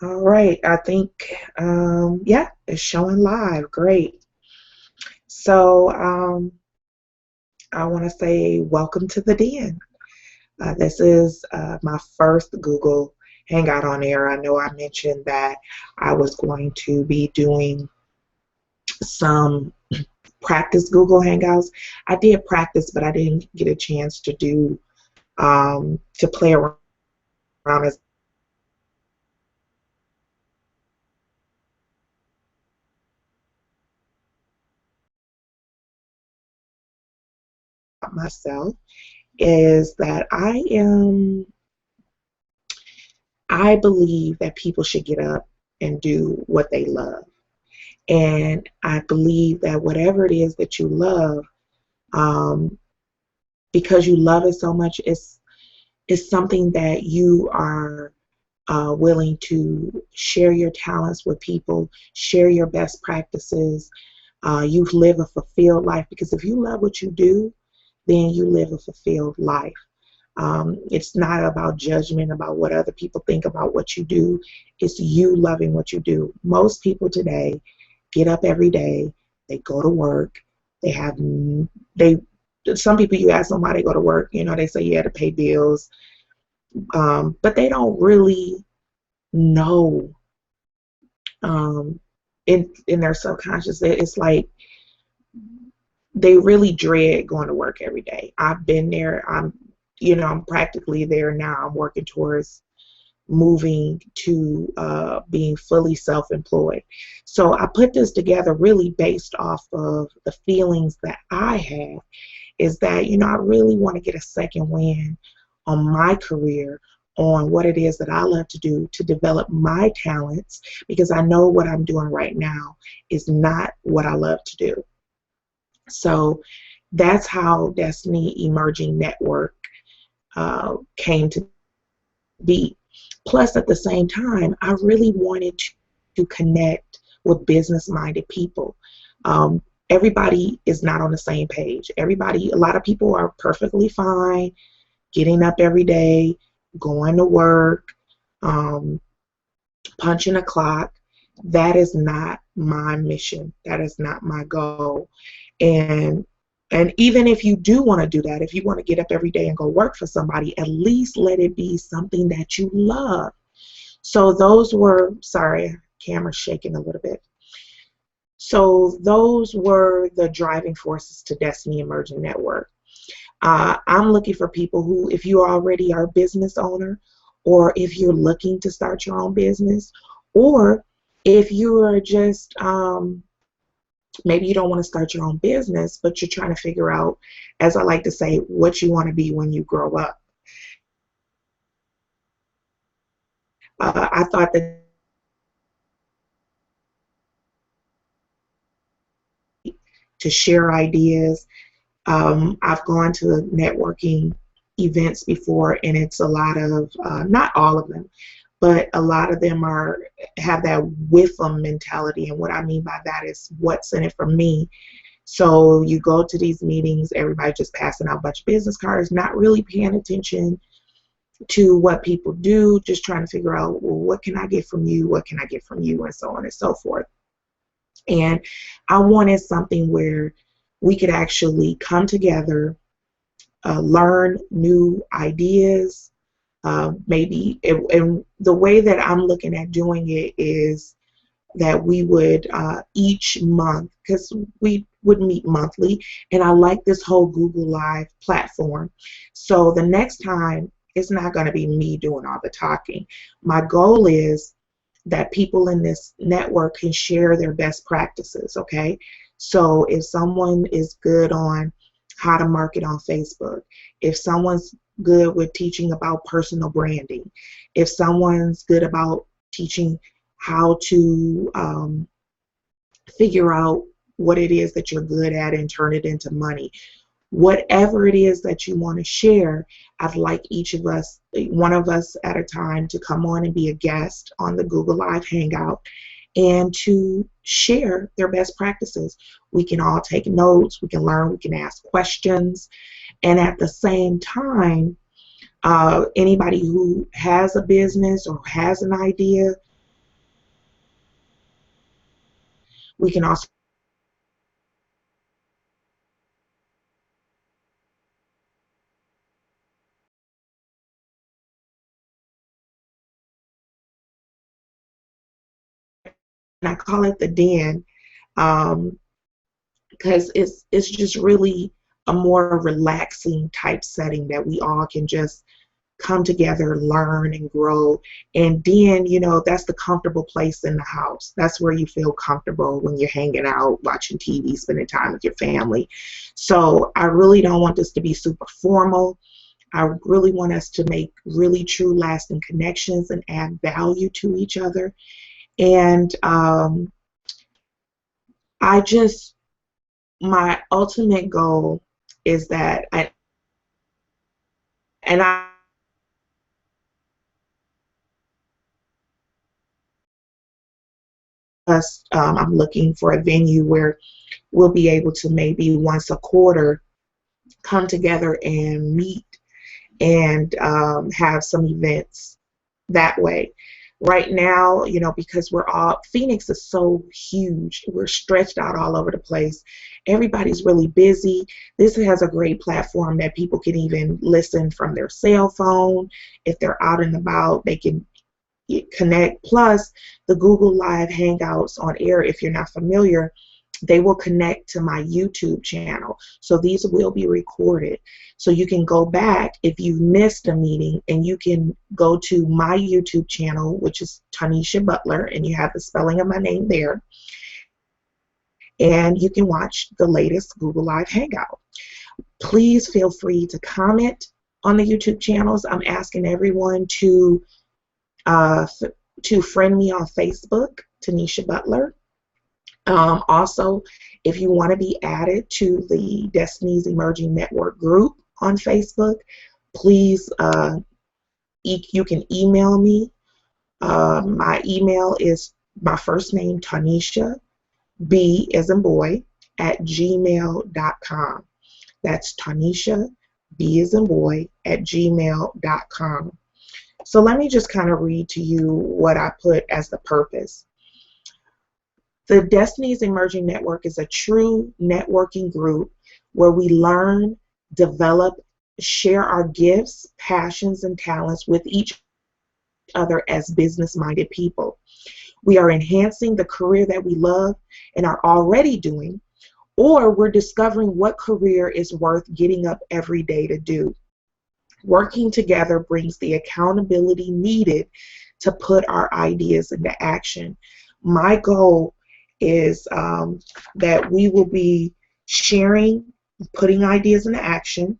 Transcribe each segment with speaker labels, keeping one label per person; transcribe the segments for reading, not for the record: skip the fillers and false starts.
Speaker 1: All right, I think, yeah, it's showing live. Great. So, I want to say welcome to the Den. This is my first Google Hangout on air. I know I mentioned that I was going to be doing some practice Google Hangouts. I did practice, but I didn't get a chance to to play around as myself. Is that I believe that people should get up and do what they love. And I believe that whatever it is that you love, um, because you love it so much, it's something that you are willing to share your talents with people, share your best practices. You live a fulfilled life because if you love what you do, then you live a fulfilled life. It's not about judgment about what other people think about what you do. It's you loving what you do. Most people today get up every day, they go to work, they have they some people you ask them why they go to work, they say yeah to pay bills, but they don't really know in their subconscious. It's like they really dread going to work every day. I've been there. I'm practically there now. I'm working towards moving to being fully self-employed. So I put this together really based off of the feelings that I have, is that, I really want to get a second wind on my career, on what it is that I love to do to develop my talents, because I know what I'm doing right now is not what I love to do. So that's how Destiny Emerging Network came to be. Plus, at the same time, I really wanted to connect with business-minded people. Everybody is not on the same page. A lot of people are perfectly fine getting up every day, going to work, um, punching a clock. That is not my mission. That is not my goal. And even if you do want to do that, if you want to get up every day and go work for somebody, at least let it be something that you love. So those were, sorry, camera's shaking a little bit. So those were the driving forces to Destiny Emerging Network. I'm looking for people who, if you already are a business owner, or if you're looking to start your own business, or if you are just, maybe you don't want to start your own business, but you're trying to figure out, as I like to say, what you want to be when you grow up. I thought that to share ideas. I've gone to networking events before, and it's a lot of, not all of them, but a lot of them have that with them mentality. And what I mean by that is what's in it for me. So you go to these meetings, everybody just passing out a bunch of business cards, not really paying attention to what people do, just trying to figure out, well, what can I get from you? What can I get from you? And so on and so forth. And I wanted something where we could actually come together, learn new ideas. Maybe, and the way that I'm looking at doing it is that we would each month, because we would meet monthly, and I like this whole Google Live platform. So the next time, it's not going to be me doing all the talking. My goal is that people in this network can share their best practices, okay? So if someone is good on how to market on Facebook, if someone's good with teaching about personal branding, if someone's good about teaching how to figure out what it is that you're good at and turn it into money. Whatever it is that you want to share, I'd like each of us, one of us at a time, to come on and be a guest on the Google Live Hangout and to share their best practices. We can all take notes, we can learn, we can ask questions, and at the same time, anybody who has a business or has an idea, We can also I call it the den, um, because it's just really a more relaxing type setting that we all can just come together, learn and grow. And then, that's the comfortable place in the house. That's where you feel comfortable when you're hanging out, watching TV, spending time with your family. So I really don't want this to be super formal. I really want us to make really true, lasting connections and add value to each other. And I just, my ultimate goal is that and I I'm looking for a venue where we'll be able to maybe once a quarter come together and meet and have some events that way. Right now, because Phoenix is so huge, we're stretched out all over the place. Everybody's really busy. This has a great platform that people can even listen from their cell phone. If they're out and about, they can connect. Plus, the Google Live Hangouts on air, if you're not familiar, they will connect to my YouTube channel. So these will be recorded. So you can go back if you've missed a meeting, and you can go to my YouTube channel, which is Tanisha Butler, and you have the spelling of my name there. And you can watch the latest Google Live Hangout. Please feel free to comment on the YouTube channels. I'm asking everyone to friend me on Facebook, Tanisha Butler. Also, if you want to be added to the Destiny's Emerging Network group on Facebook, please, you can email me. My email is my first name, Tanisha, B as in boy, at gmail.com. That's Tanisha, B as in boy, at gmail.com. So let me just kind of read to you what I put as the purpose. The Destiny's Emerging Network is a true networking group where we learn, develop, share our gifts, passions, and talents with each other as business-minded people. We are enhancing the career that we love and are already doing, or we're discovering what career is worth getting up every day to do. Working together brings the accountability needed to put our ideas into action. My goal is that we will be sharing, putting ideas into action,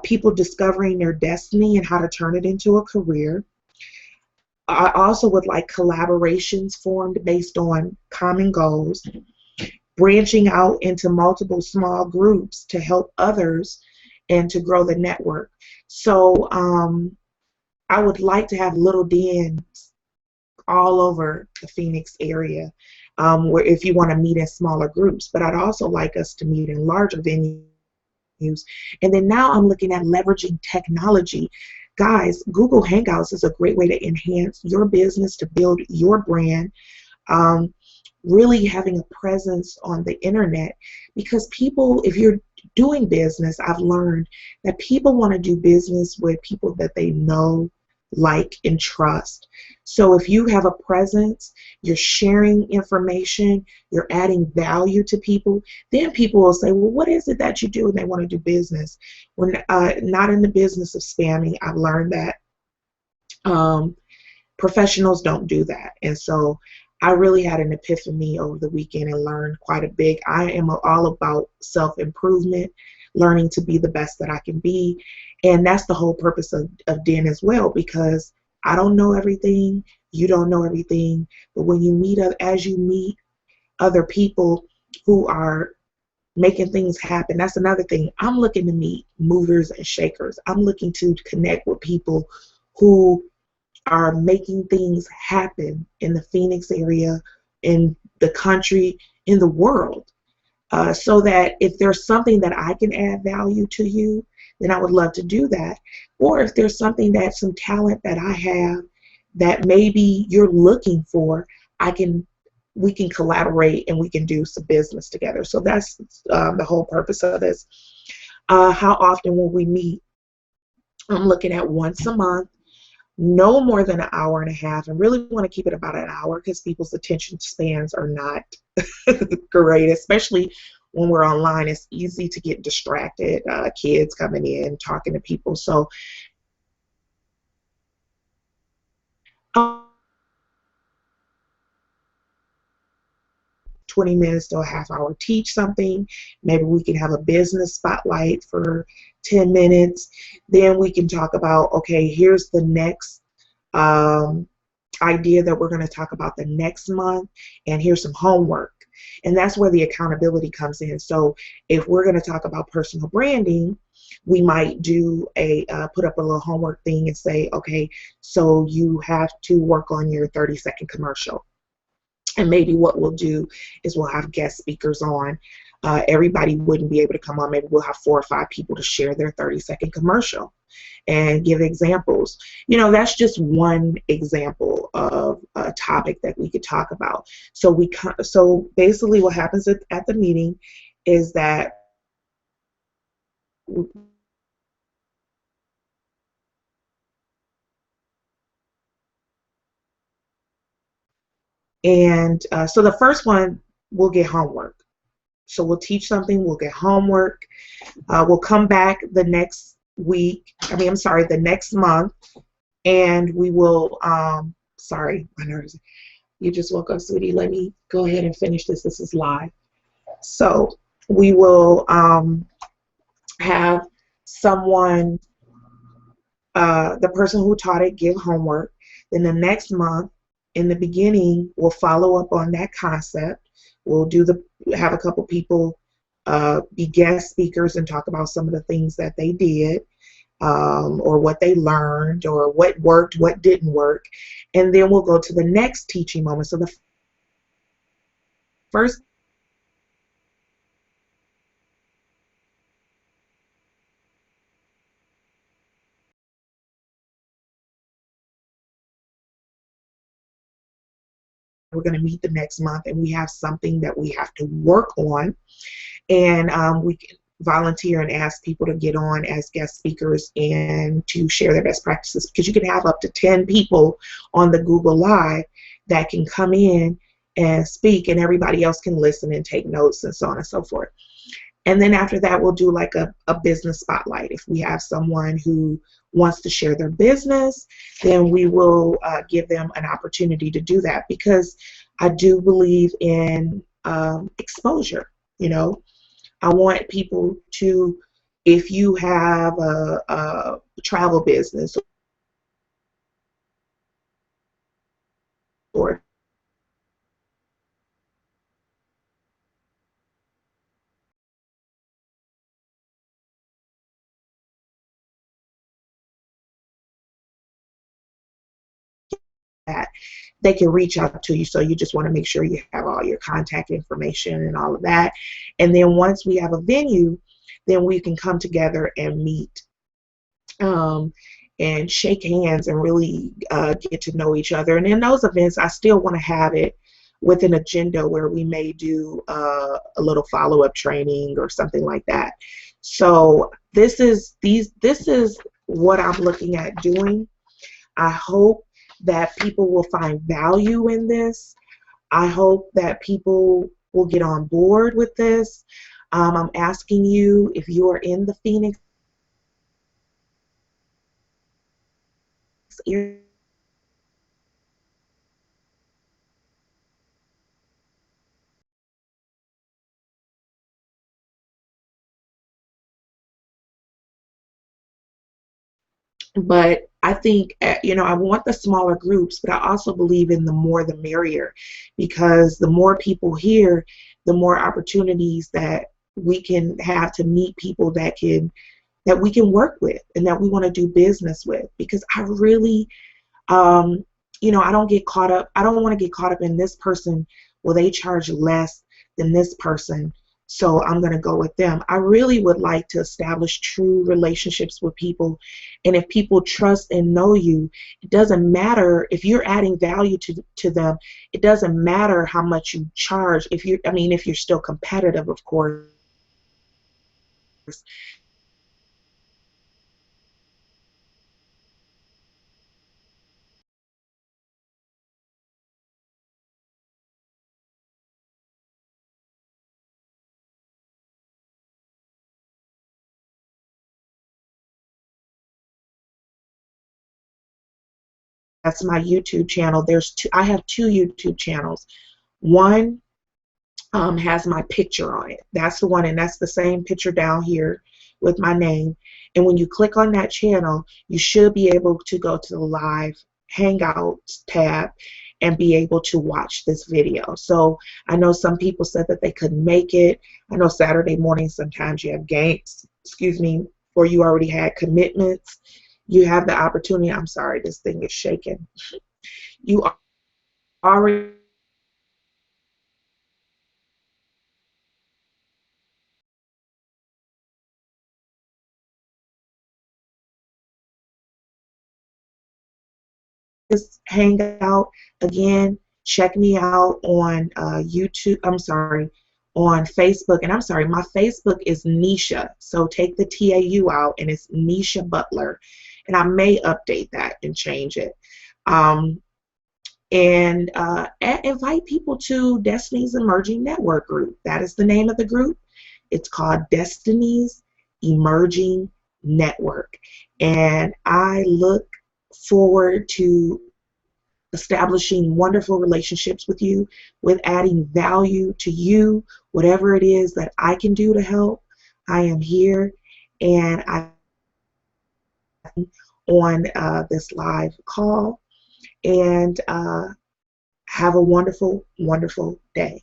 Speaker 1: people discovering their destiny and how to turn it into a career. I also would like collaborations formed based on common goals, branching out into multiple small groups to help others and to grow the network. So I would like to have little dens all over the Phoenix area, where if you want to meet in smaller groups, but I'd also like us to meet in larger venues. And then now I'm looking at leveraging technology. Guys, Google Hangouts is a great way to enhance your business, to build your brand, really having a presence on the internet, because people, if you're doing business, I've learned that people want to do business with people that they know, like, and trust. So if you have a presence, you're sharing information, you're adding value to people, then people will say, well, what is it that you do? And they want to do business. We're not in the business of spamming. I've learned that professionals don't do that. And so I really had an epiphany over the weekend and learned quite a bit. I am all about self-improvement, learning to be the best that I can be. And that's the whole purpose of Den as well, because I don't know everything, you don't know everything, but when you meet as you meet other people who are making things happen, that's another thing. I'm looking to meet movers and shakers. I'm looking to connect with people who are making things happen in the Phoenix area, in the country, in the world. So that if there's something that I can add value to you, then I would love to do that. Or if there's something some talent that I have that maybe you're looking for, I can we can collaborate and we can do some business together. So that's the whole purpose of this. How often will we meet? I'm looking at once a month, no more than an hour and a half, and really want to keep it about an hour because people's attention spans are not great, especially when we're online. It's easy to get distracted, kids coming in, talking to people. So 20 minutes to a half hour, teach something. Maybe we can have a business spotlight for 10 minutes. Then we can talk about, okay, here's the next idea that we're going to talk about the next month, and here's some homework. And that's where the accountability comes in. So if we're going to talk about personal branding, we might do put up a little homework thing and say, okay, so you have to work on your 30-second commercial. And maybe what we'll do is we'll have guest speakers on. Everybody wouldn't be able to come on. Maybe we'll have 4 or 5 people to share their 30-second commercial and give examples. You know, that's just one example of a topic that we could talk about. So basically what happens at the meeting is that so the first one, we'll get homework. So we'll teach something, we'll get homework. We'll come back the next week, the next month, and we will, sorry, my nerves. You just woke up, sweetie. Let me go ahead and finish this. This is live. So we will have someone, the person who taught it, give homework. Then the next month, in the beginning, we'll follow up on that concept. We'll have a couple people be guest speakers and talk about some of the things that they did, or what they learned, or what worked, what didn't work. And then we'll go to the next teaching moment. So the first we're going to meet the next month, and we have something that we have to work on, and we can volunteer and ask people to get on as guest speakers and to share their best practices, because you can have up to 10 people on the Google Live that can come in and speak, and everybody else can listen and take notes and so on and so forth. And then after that, we'll do like a business spotlight. If we have someone who wants to share their business, then we will give them an opportunity to do that, because I do believe in exposure. You know, I want people to, if you have a travel business, or that, they can reach out to you. So you just want to make sure you have all your contact information and all of that. And then once we have a venue, then we can come together and meet, and shake hands and really get to know each other. And in those events, I still want to have it with an agenda where we may do a little follow-up training or something like that. So this is what I'm looking at doing. I hope that people will find value in this. I hope that people will get on board with this. I'm asking you, if you are in the Phoenix area, but I think, I want the smaller groups, but I also believe in the more the merrier, because the more people here, the more opportunities that we can have to meet people that we can work with and that we want to do business with. Because I really, I don't get caught up. I don't want to get caught up in this person. Well, they charge less than this person. So I'm going to go with them. I really would like to establish true relationships with people. And if people trust and know you, it doesn't matter if you're adding value to them. It doesn't matter how much you charge. If you, I mean, if you're still competitive, of course. That's my YouTube channel. There's two, I have two YouTube channels. One has my picture on it. That's the one, and that's the same picture down here with my name. And when you click on that channel, you should be able to go to the live Hangouts tab and be able to watch this video. So I know some people said that they couldn't make it. I know Saturday morning sometimes you have games, excuse me, or you already had commitments. You have the opportunity. I'm sorry, this thing is shaking. You already this hangout again. Check me out on YouTube. I'm sorry, on Facebook. And I'm sorry, my Facebook is Nisha. So take the TAU out, and it's Nisha Butler. And I may update that and change it. Um, and invite people to Destiny's Emerging Network group. That is the name of the group. It's called Destiny's Emerging Network. And I look forward to establishing wonderful relationships with you, with adding value to you, whatever it is that I can do to help. I am here, and I on this live call, and have a wonderful, wonderful day.